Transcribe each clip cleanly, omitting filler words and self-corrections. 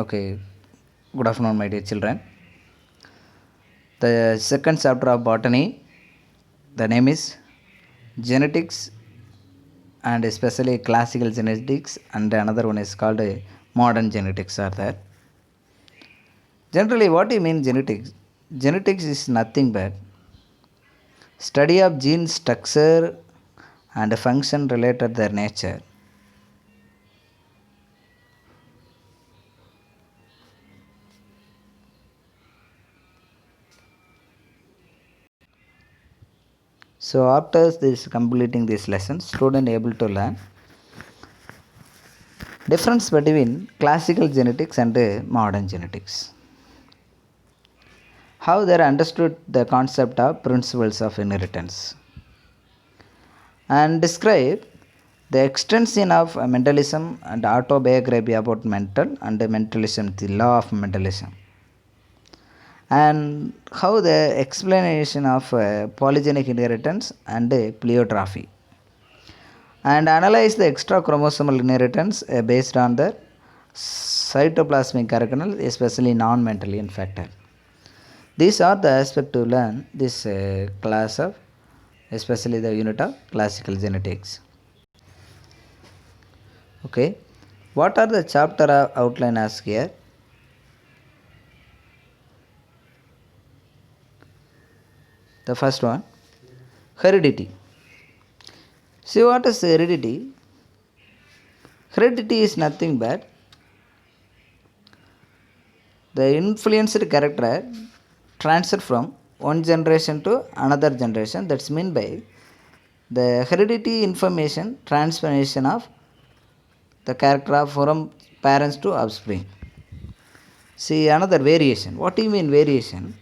Okay, good afternoon, my dear children. The second chapter of botany, the name is genetics and especially classical genetics, and another one is called modern genetics. Are there? Generally, what do you mean genetics? Genetics is nothing but study of gene structure and function related their nature. So after this completing this lesson, student able to learn difference between classical genetics and modern genetics. How they understood the concept of principles of inheritance and describe the extension of mentalism and autobiography about mental and mentalism, the law of mentalism, and how the explanation of polygenic inheritance and pleiotropy, and analyze the extra chromosomal inheritance based on the cytoplasmic kernel, especially non-Mendelian factor. These are the aspects to learn this class of, especially the unit of classical genetics. Okay, what are the chapter outline as here? The first one, heredity. See, what is heredity? Heredity is nothing but the influenced character transfer from one generation to another generation. That's mean by the heredity information transformation of the character from parents to offspring. See, another variation. What do you mean variation?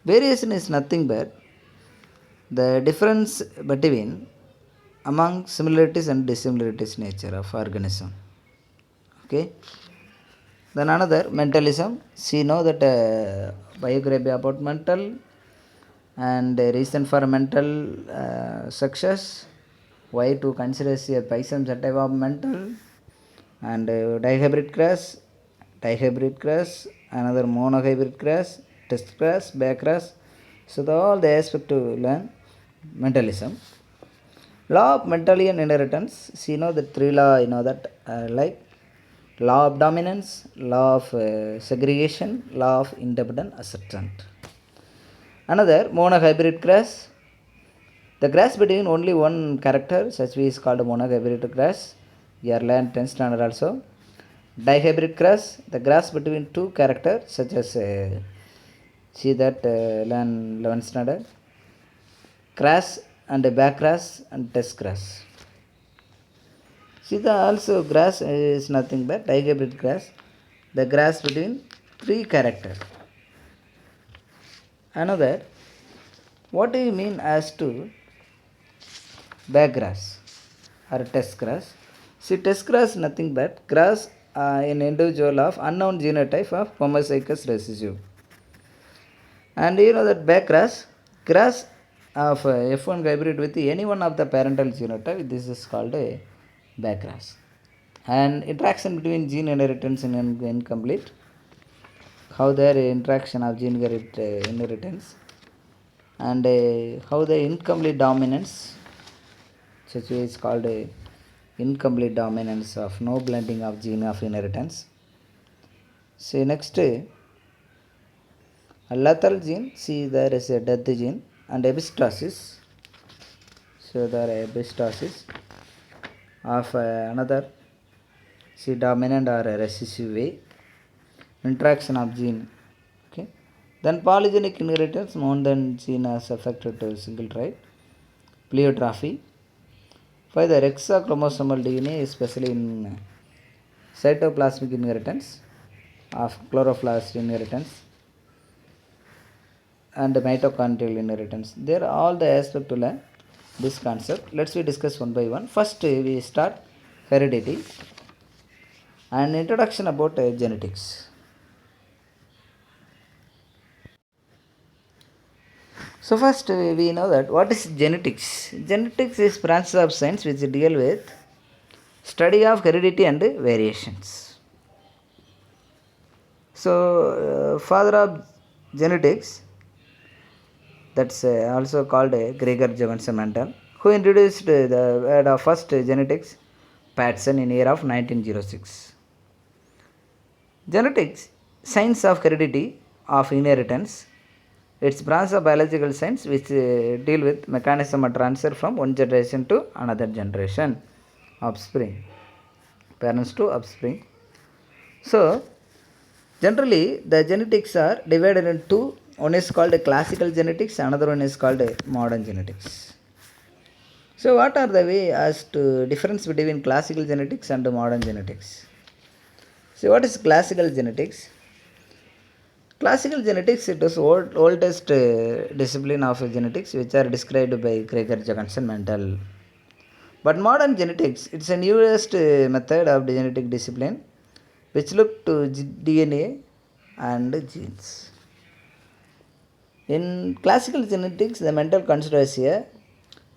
Variation is nothing but the difference between among similarities and dissimilarities nature of organism. Okay. Then another mentalism. See, know that biography about mental and reason for mental success. Why to consider a Pisum type of mental and dihybrid cross, another monohybrid cross, test cross, back cross. So all the aspect to learn mentalism. Law of Mendelian inheritance. See, you know the three law. You know that like law of dominance, law of segregation, law of independent ascendant. Another monohybrid cross. The cross between only one character, such is called monohybrid cross. You are learned 10th standard also. Dihybrid cross, the cross between two characters, such as see that learn 11th standard. Cross and back cross and test cross. See, the also grass is nothing but dihybrid grass. The grass between three characters. Another, what do you mean as to back grass or test grass? See, test grass nothing but grass in individual of unknown genotype of homozygous residue. And you know that back grass of F1 hybrid with any one of the parental genotype, this is called a back grass. And interaction between gene inheritance and incomplete, how their interaction of gene inheritance and how the incomplete dominance, such is called a incomplete dominance of no blending of gene of inheritance. See, next a lethal gene. See, there is a death gene and epistasis. So there are epistasis of another, see, dominant or recessive way, interaction of gene. Okay. Then polygenic inheritance, more than gene has affected to single trait, pleiotropy. For the hexachromosomal DNA, especially in cytoplasmic inheritance of chloroplast inheritance and mitochondrial inheritance. There are all the aspects to learn this concept. Let's we discuss one by one. First, we start heredity and introduction about genetics. So first we know that what is genetics. Genetics is branch of science which deal with study of heredity and variations. So, father of genetics, that's also called Gregor Johansson Mendel, who introduced the word of first genetics pattern in year of 1906. Genetics, science of heredity of inheritance, it's branch of biological science which deal with mechanism of transfer from one generation to another generation, offspring, parents to offspring. So, generally, the genetics are divided into two. One is called classical genetics, another one is called modern genetics. So, what are the way as to difference between classical genetics and modern genetics? So, what is classical genetics? Classical genetics, it is oldest discipline of genetics which are described by Gregor Johansson Mendel. But modern genetics, it's a newest method of the genetic discipline which look to DNA and genes. In classical genetics, the Mendel considers a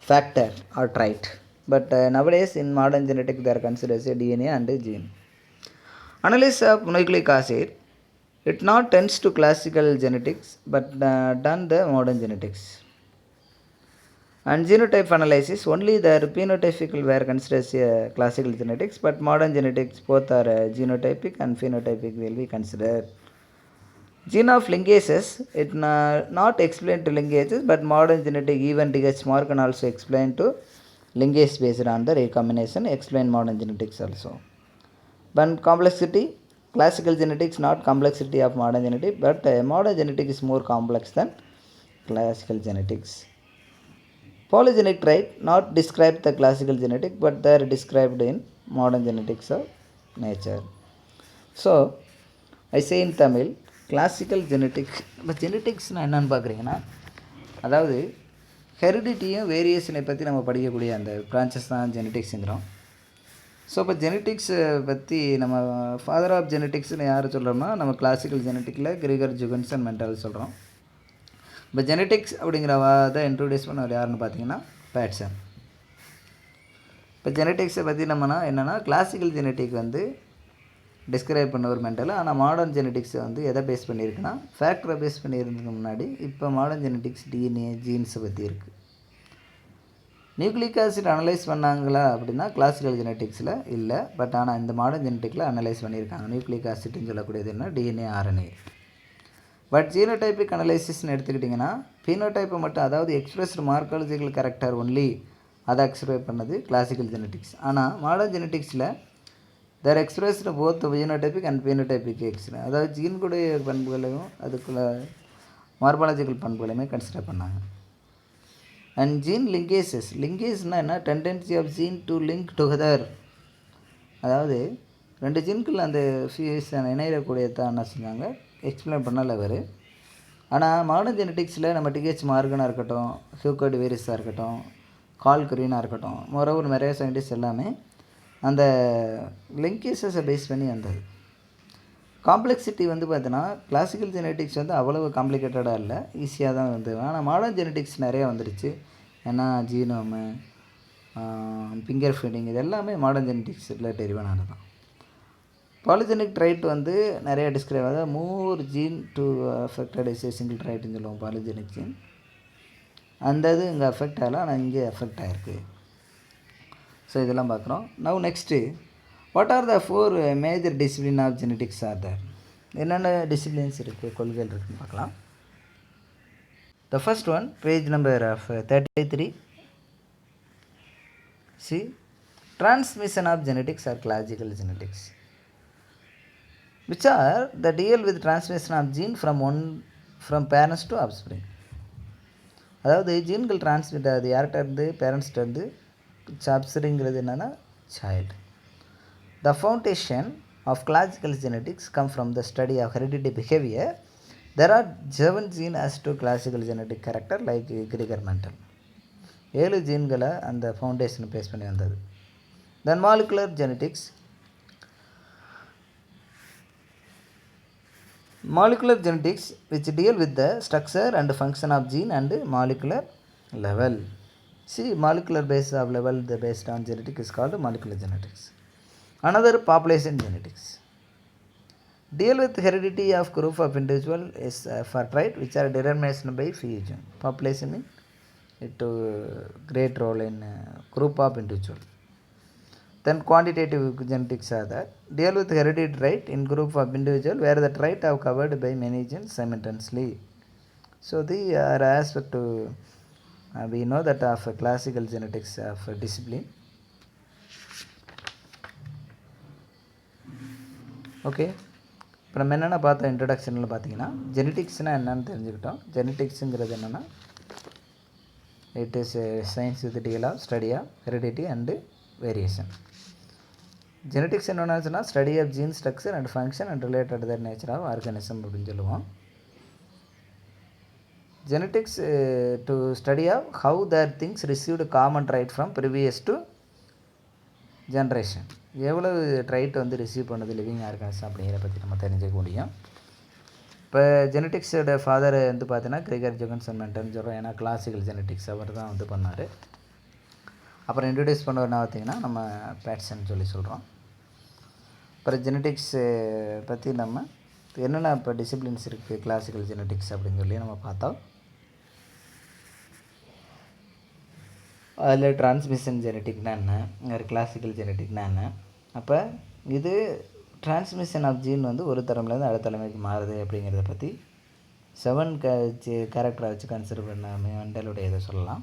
factor or trait, but nowadays in modern genetics, they are considered as a DNA and a gene. Analysis of nucleic acid, it not tends to classical genetics, but done the modern genetics. And genotype analysis, only the phenotypical were considered as classical genetics, but modern genetics both are genotypic and phenotypic will be considered. Gene of linkages, it not explained to linkages, but modern genetic even DH mark can also explain to linkage based on the recombination, explain modern genetics also. But complexity, classical genetics not complexity of modern genetics, but modern genetics is more complex than classical genetics. Polygenic trait not describe the classical genetic, but they are described in modern genetics of nature. So, I say in Tamil, classical genetics. இப்போ ஜெனட்டிக்ஸ்னால் என்னென்னு பார்க்குறீங்கன்னா, அதாவது ஹெரிடிட்டியும் வேரியேஷனை பற்றி நம்ம படிக்கக்கூடிய அந்த branches தான் ஜெனட்டிக்ஸுங்கிறோம். So இப்போ ஜெனட்டிக்ஸை பற்றி நம்ம ஃபாதர் ஆஃப் ஜெனட்டிக்ஸ்னு யார் சொல்கிறோம்னா, நம்ம கிளாசிக்கல் ஜெனட்டிக்கில் கிரிகர் ஜுகன்சன் மெண்டல் சொல்கிறோம். இப்போ ஜெனட்டிக்ஸ் அப்படிங்கிற வார்த்தை இன்ட்ரடியூஸ் பண்ணவர் யாருன்னு பார்த்தீங்கன்னா பேட்சன். இப்போ ஜெனட்டிக்ஸை பற்றி நம்மனா என்னென்னா, கிளாசிக்கல் ஜெனட்டிக் வந்து டிஸ்கிரைப் பண்ண ஒரு மெண்டல். ஆனால் மாடர்ன் ஜெனட்டிக்ஸை வந்து எதை பேஸ் பண்ணியிருக்குன்னா, ஃபேக்டரை பேஸ் பண்ணியிருந்ததுக்கு முன்னாடி இப்போ மாடர்ன் ஜெனட்டிக்ஸ் டிஎன்ஏ ஜீன்ஸை பற்றி இருக்குது. நியூக்ளிக் ஆசிட் அனலைஸ் பண்ணாங்களா அப்படின்னா கிளாசிக்கல் ஜெனட்டிக்ஸில் இல்லை, பட் ஆனால் இந்த மாடர்ன் ஜெனட்டிக்கில் அனலைஸ் பண்ணியிருக்காங்க. நியூக்ளிக் ஆசிட்னு சொல்லக்கூடியது என்ன, டிஎன்ஏ ஆர்என்ஏ. பட் ஜீனோடைப்பிக் அனலைசிஸ்ன்னு எடுத்துக்கிட்டிங்கன்னா, பீனோடைப்பை மட்டும், அதாவது எக்ஸ்பிரஸ்டு மார்க்காலஜிக்கல் கேரக்டர் ஒன்லி அதை எக்ஸ்பிரஸ் பண்ணது கிளாசிக்கல் ஜெனட்டிக்ஸ். ஆனால் மாடர்ன் ஜெனட்டிக்ஸில் there expressed both genotypic and phenotypic express, அதாவது ஜீன்குடைய பண்புகளையும் அதுக்குள்ள மார்பாலஜிக்கல் பண்புகளையுமே கன்சிடர் பண்ணாங்க. அண்ட் ஜீன் லிங்கேஜஸ்னால் என்ன, tendency of gene to link together, அதாவது ரெண்டு ஜீன்கள் அந்த ஃபியூஷன் இணையக்கூடியதான் என்ன செஞ்சாங்க, எக்ஸ்பிளைன் பண்ணல அவர். ஆனால் மாடர்ன் ஜெனட்டிக்ஸில் நம்ம டிஹெச் மார்கனாக இருக்கட்டும், ஹியூகோட் வேரிஸாக இருக்கட்டும், கால் குரீனாக இருக்கட்டும், மொரோவர் நிறைய சயின்டிஸ்ட் எல்லாமே அந்த லிங்கேசஸை பேஸ் பண்ணி வந்தது. காம்ப்ளெக்சிட்டி வந்து பார்த்தீங்கன்னா கிளாசிக்கல் ஜெனட்டிக்ஸ் வந்து அவ்வளவு காம்ப்ளிகேட்டடாக இல்லை, ஈஸியாக தான் வந்து. ஆனால் மாடர்ன் ஜெனட்டிக்ஸ் நிறையா வந்துடுச்சு. ஏன்னா ஜீனோமு, ஃபிங்கர் ஃபீடிங், இது எல்லாமே மாடர்ன் ஜெனட்டிக்ஸில் டெரிவானது தான். பாலிஜெனிக் ட்ரைட் வந்து நிறைய டிஸ்கிரைப், அதாவது more gene to affected is single ட்ரைட்டுன்னு சொல்லுவோம் பாலிஜெனிக் ஜீன். அந்த இது இங்கே அஃபெக்ட் ஆகலை, ஆனால் இங்கே அஃபெக்ட் ஆகிருக்கு. ஸோ இதெல்லாம் பார்க்குறோம். Now next, what are the 4 major discipline of genetics are there, என்னென்ன டிசிப்ளின்ஸ் இருக்குது, கொள்கைகள் இருக்குதுன்னு பார்க்கலாம். The first one, page number of 33. C, transmission of genetics or classical genetics, which are the deal with transmission of gene from parents to offspring. அதாவது ஜீன்கள் transmit ஆகுது யார்கிட்ட இருந்து, பேரண்ட்ஸ்கிட்ட இருந்து. ஆப்ஸ்பிரிங்கிறது என்னென்னா child. The foundation of classical genetics come from the study of heredity behaviour. There are 7 gene as to classical genetic character like Gregor Mendel. 7 ஜீன்களை அந்த ஃபவுண்டேஷனை பேஸ் பண்ணி வந்தது. Then molecular genetics. Molecular genetics which deal with the structure and function of gene and molecular level. See, molecular base of level the based on genetic is called molecular genetics. Another, population genetics. Deal with heredity of group of individual is for trait which are determined by fusion. Population mean it to great role in group of individual. Then quantitative genetics are that deal with hereditary trait in group of individual where the trait are covered by many genes simultaneously. So the aspect to we know that of classical genetics of discipline. Okay இப்போ நம்ம என்னென்ன பார்த்தோம் இன்ட்ரடக்ஷனில் பார்த்தீங்கன்னா ஜெனட்டிக்ஸ்னால் என்னென்னு தெரிஞ்சுக்கிட்டோம். ஜெனட்டிக்ஸுங்கிறது என்னென்னா it is science with deal of study of heredity and variation. Genetics என்னென்னா study of gene structure and function and related their nature of organism அப்படின்னு சொல்லுவோம். Genetics to study of how their things received common right from previous to generation. எவ்வளவு trait வந்து receive பண்ணுது living organism அப்படிங்கிற பற்றி நம்ம தெரிஞ்சுக்க முடியும். இப்போ ஜெனட்டிக்ஸோட ஃபாதர் வந்து பார்த்தீங்கன்னா கிரிகர் ஜோகன்சன் மென்டல்னு சொல்கிறோம். ஏன்னா கிளாசிக்கல் ஜெனட்டிக்ஸ் அவர் தான் வந்து பண்ணார். அப்புறம் இன்ட்ரடியூஸ் பண்ணவர்னா பார்த்திங்கன்னா நம்ம பேட்சன் சொல்லி சொல்கிறோம். அப்புறம் ஜெனட்டிக்ஸு பற்றி நம்ம என்னென்ன இப்போ டிசிப்ளின்ஸ் இருக்குது கிளாசிக்கல் ஜெனட்டிக்ஸ் அப்படின்னு சொல்லி நம்ம பார்த்தோம். அதில் டிரான்ஸ்மிஷன் ஜெனட்டிக்னா என்ன, வேறு கிளாசிக்கல் ஜெனட்டிக்னா என்ன. அப்போ இது டிரான்ஸ்மிஷன் ஆஃப் ஜீன் வந்து ஒரு தலைமுறையிலேருந்து அடுத்த தலைமுறைக்கு மாறுது அப்படிங்கிறத பற்றி 7 கேரக்டரை வச்சு கன்சிடர் பண்ண மெண்டலுடைய இதை சொல்லலாம்.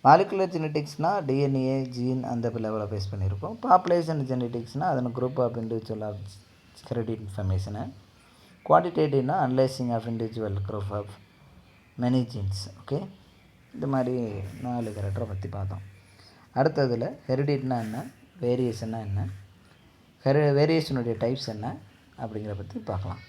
மாலிகுலர் ஜெனட்டிக்ஸ்னால் டிஎன்ஏ ஜீன் அந்த லெவலில் பேஸ் பண்ணியிருக்கோம். பாப்புலேஷன் ஜெனட்டிக்ஸ்னால் அதன் group of individual of heredity information. குவான்டிடேட்டிவ்னா analysing of individual group of many genes. Okay, இந்த மாதிரி 4 கேரக்டரை பற்றி பார்த்தோம். அடுத்ததில் ஹெரிடிட்னா என்ன, வேரியேஷன்னா என்ன, வேரியேஷனுடைய டைப்ஸ் என்ன அப்படிங்கிற பற்றி பார்க்கலாம்.